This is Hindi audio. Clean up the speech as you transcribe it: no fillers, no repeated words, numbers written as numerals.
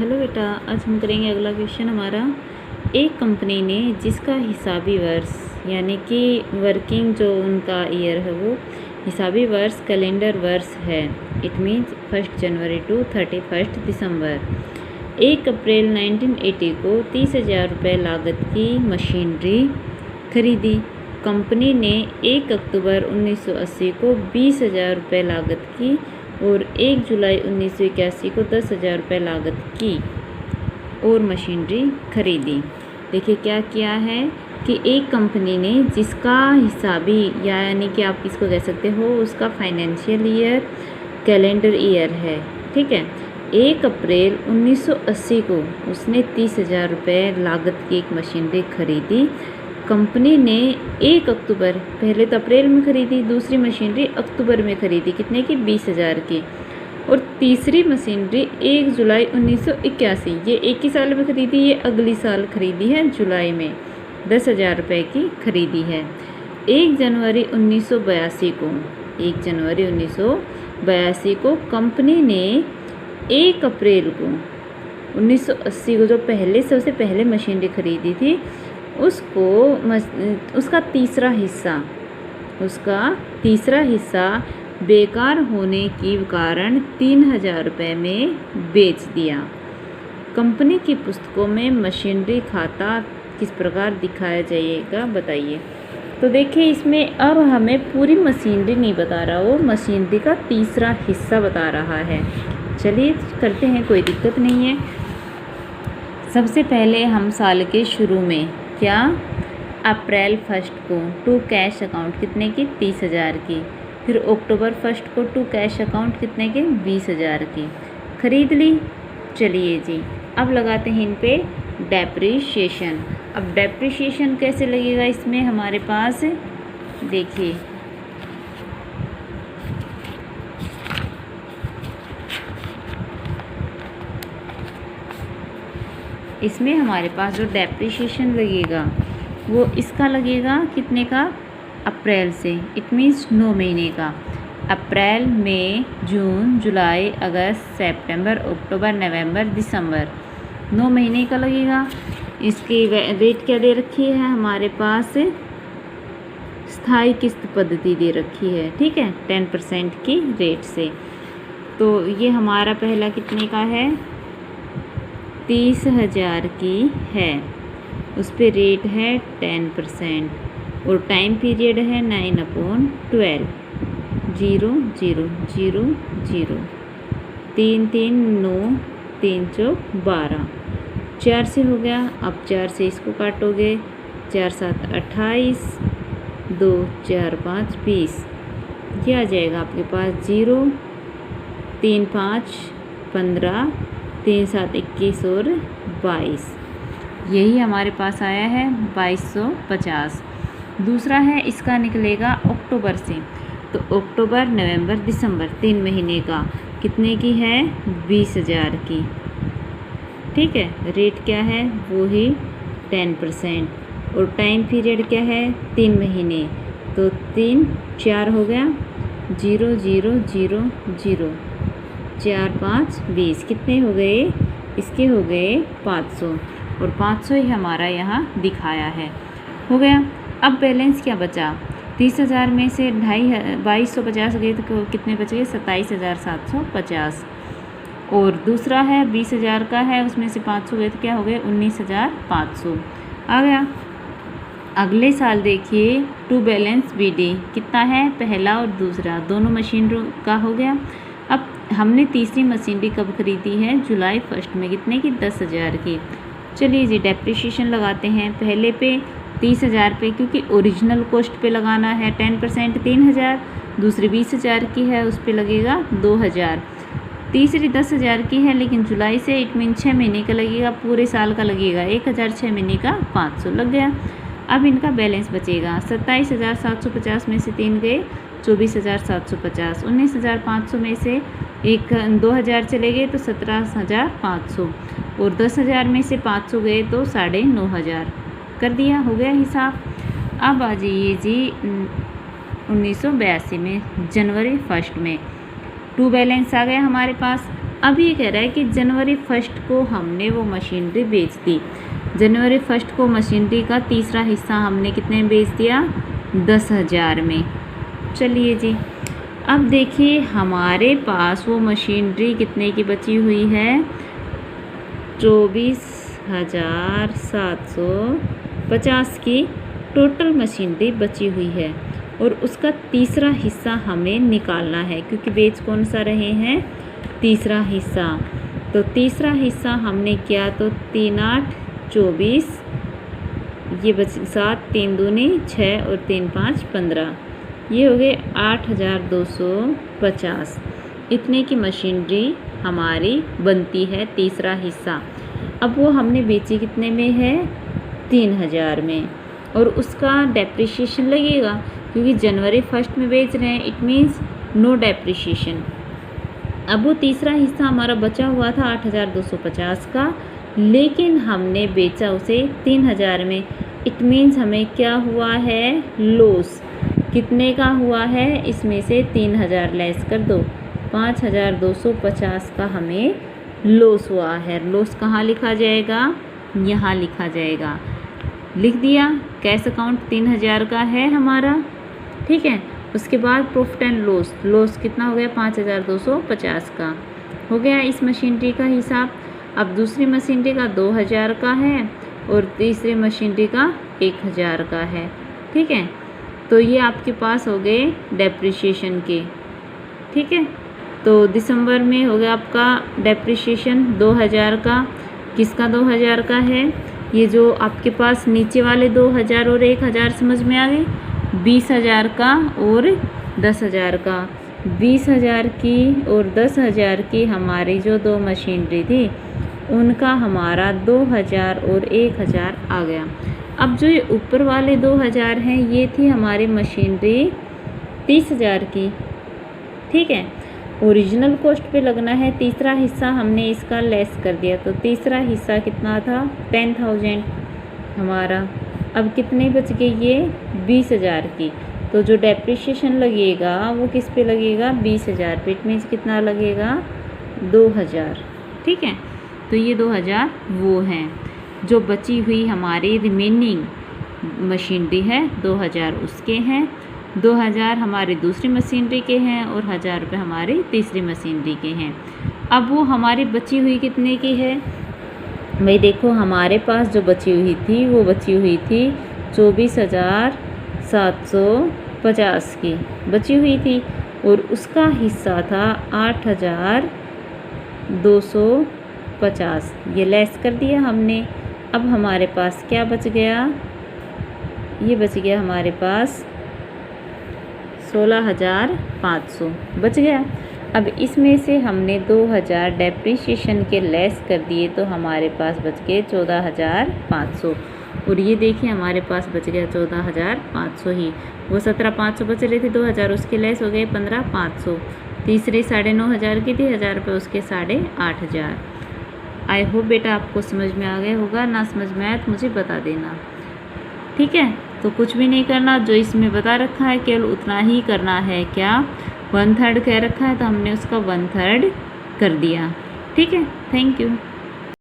हेलो बेटा, आज हम करेंगे अगला क्वेश्चन हमारा। एक कंपनी ने जिसका हिसाबी वर्ष यानी कि वर्किंग जो उनका ईयर है वो हिसाबी वर्ष कैलेंडर वर्ष है। इट मीन्स 1 जनवरी टू 31 दिसंबर। 1 अप्रैल 1980 को 30,000 रुपये लागत की मशीनरी खरीदी। कंपनी ने 1 अक्टूबर 1980 को 20,000 रुपये लागत की और 1 जुलाई 1981 को 10,000 रुपये लागत की और मशीनरी खरीदी। देखिए क्या किया है कि एक कंपनी ने जिसका हिसाबी यानी कि आप इसको कह सकते हो उसका फाइनेंशियल ईयर कैलेंडर ईयर है, ठीक है। 1 अप्रैल 1980 को उसने 30,000 रुपये लागत की एक मशीनरी खरीदी। कंपनी ने 1 अक्टूबर, पहले तो अप्रैल में खरीदी, दूसरी मशीनरी अक्टूबर में खरीदी, कितने की 20,000 की, और तीसरी मशीनरी 1 जुलाई 1981, ये एक ही साल में खरीदी, ये अगली साल खरीदी है जुलाई में, 10,000 रुपये की खरीदी है। 1 जनवरी 1982 को कंपनी ने 1 अप्रैल को 1980 को जो सबसे पहले मशीनरी खरीदी थी उसका तीसरा हिस्सा बेकार होने के कारण 3,000 रुपये में बेच दिया। कंपनी की पुस्तकों में मशीनरी खाता किस प्रकार दिखाया जाएगा बताइए। तो देखिए इसमें अब हमें पूरी मशीनरी नहीं बता रहा, वो मशीनरी का तीसरा हिस्सा बता रहा है। चलिए करते हैं, कोई दिक्कत नहीं है। सबसे पहले हम साल के शुरू में क्या अप्रैल 1 को टू कैश अकाउंट कितने की 30,000 की, फिर अक्टूबर 1 को टू कैश अकाउंट कितने के 20,000 की खरीद ली। चलिए जी अब लगाते हैं इन पे डेप्रिसिएशन। अब डेप्रिसिएशन कैसे लगेगा इसमें हमारे पास, देखिए इसमें हमारे पास जो डेप्रिसिएशन लगेगा वो इसका लगेगा कितने का, अप्रैल से, इट मीन्स 9 महीने का। अप्रैल, मई, जून, जुलाई, अगस्त, सितंबर, अक्टूबर, नवंबर, दिसंबर, 9 महीने का लगेगा। इसकी रेट क्या दे रखी है हमारे पास, स्थायी किस्त पद्धति दे रखी है, ठीक है, 10% की रेट से। तो ये हमारा पहला कितने का है, 30,000 की है, उस पर रेट है 10% और टाइम पीरियड है 9/12, 0 0 0 0, 3 3 9 3 चौक 12, 4 से हो गया। अब 4 से इसको काटोगे, 4 7 28, 2 4 5 20, ये आ जाएगा आपके पास 0 3 5 15, 3 7 21 और 22, यही हमारे पास आया है 2250। दूसरा है इसका निकलेगा अक्टूबर से, तो अक्टूबर, नवंबर, दिसंबर 3 महीने का कितने की है 20,000 की, ठीक है। रेट क्या है वो ही 10% और टाइम पीरियड क्या है 3 महीने, तो 3 4 हो गया, 0 0 0 0, 4 5 20, कितने हो गए इसके, हो गए 500 और 500 ही हमारा यहाँ दिखाया है, हो गया। अब बैलेंस क्या बचा, 30,000 में से 2250 गए तो कितने बच गए, 27,750, और दूसरा है 20,000 का है, उसमें से 500 गए तो क्या हो गए 19,500 आ गया। अगले साल देखिए टू बैलेंस बीडी कितना है, पहला और दूसरा दोनों मशीनरी का हो गया। अब हमने तीसरी मशीनरी कब खरीदी है, जुलाई 1 में, कितने की 10,000 की। चलिए जी डेप्रिसिएशन लगाते हैं। पहले पे 30,000 पे, क्योंकि ओरिजिनल कॉस्ट पे लगाना है 10% 3,000, दूसरी 20,000 की है उस पे लगेगा 2,000, तीसरी 10,000 की है लेकिन जुलाई से, इट मीन 6 महीने का लगेगा, पूरे साल का लगेगा 1,000, 6 महीने का 500 लग गया। अब इनका बैलेंस बचेगा 27,750 में से 3 गए 24,750, 19,500 में से 2,000 चले गए तो 17,500 और 10,000 में से 500 गए तो 9,500 कर दिया, हो गया हिसाब। अब आ जाइए जी 1982 में जनवरी 1 में टू बैलेंस आ गया हमारे पास, अब ये कह रहा है कि जनवरी 1 को हमने वो मशीनरी बेच दी। जनवरी 1 को मशीनरी का तीसरा हिस्सा हमने कितने में बेच दिया? 10,000 में। चलिए जी, अब देखिए हमारे पास वो मशीनरी कितने की बची हुई है? 24,750 की टोटल मशीनरी बची हुई है और उसका तीसरा हिस्सा हमें निकालना है, क्योंकि बेच कौन सा रहे हैं? तीसरा हिस्सा। तो तीसरा हिस्सा हमने किया तो 3 8 24, ये बच 7 3 दूनी 6 और 3 5 15, ये हो गए 8,250। इतने की मशीनरी हमारी बनती है तीसरा हिस्सा। अब वो हमने बेची कितने में है? 3,000 में, और उसका डेप्रिसिएशन लगेगा क्योंकि जनवरी 1 में बेच रहे हैं, इट मीन्स नो डेप्रिसिएशन। अब वो तीसरा हिस्सा हमारा बचा हुआ था 8,250 का, लेकिन हमने बेचा उसे 3,000 में, इट मीन्स हमें क्या हुआ है? लॉस। कितने का हुआ है? इसमें से 3,000 लेस कर दो, 5,250 का हमें लॉस हुआ है। लॉस कहाँ लिखा जाएगा? यहाँ लिखा जाएगा। लिख दिया। कैश अकाउंट 3,000 का है हमारा, ठीक है। उसके बाद प्रॉफिट एंड लॉस, लॉस कितना हो गया? 5,250 का हो गया इस मशीनरी का हिसाब। अब दूसरी मशीनरी का 2,000 का है और तीसरी मशीनरी का 1,000 का है, ठीक है। तो ये आपके पास हो गए डेप्रिसिएशन के, ठीक है। तो दिसंबर में हो गया आपका डेप्रिसिएशन 2,000 का। किसका 2,000 का है? ये जो आपके पास नीचे वाले 2,000 और 1,000 समझ में आ गए? 20,000 का और 10,000 का। 20,000 की और 10,000 की हमारी जो दो मशीनरी थी उनका हमारा 2,000 और 1,000 आ गया। अब जो ये ऊपर वाले 2,000 हैं ये थी हमारी मशीनरी 30,000 की, ठीक है। ओरिजिनल कॉस्ट पे लगना है, तीसरा हिस्सा हमने इसका लेस कर दिया, तो तीसरा हिस्सा कितना था? 10,000 हमारा। अब कितने बच गए? ये 20,000 की। तो जो डेप्रिसिएशन लगेगा वो किस पे लगेगा? 20,000 पे। इट मीन्स कितना लगेगा? 2,000, ठीक है। तो ये 2,000 वो हैं। जो बची हुई हमारी रिमेनिंग मशीनरी है 2,000 उसके हैं, 2,000 हमारी दूसरी मशीनरी के हैं और 1,000 रुपये हमारी तीसरी मशीनरी के हैं। अब वो हमारी बची हुई कितने की है? भाई देखो हमारे पास जो बची हुई थी वो बची हुई थी 24,750 की बची हुई थी और उसका हिस्सा था 8,250। ये लेस कर दिया हमने। अब हमारे पास क्या बच गया? ये बच गया हमारे पास 16,500 बच गया। अब इसमें से हमने 2,000 डेप्रिसिएशन के लेस कर दिए तो हमारे पास बच गए 14,500। और ये देखिए हमारे पास बच गया 14,500 ही। वो 17,500 बच रहे थे, 2,000 उसके लेस हो गए 15,500। तीसरे 9,500 की थी, 1,000 रुपये उसके 8,500। आई होप बेटा आपको समझ में आ गया होगा। ना समझ में आया तो मुझे बता देना, ठीक है। तो कुछ भी नहीं करना, जो इसमें बता रखा है केवल उतना ही करना है। क्या? 1/3 कह रखा है तो हमने उसका 1/3 कर दिया, ठीक है। Thank you.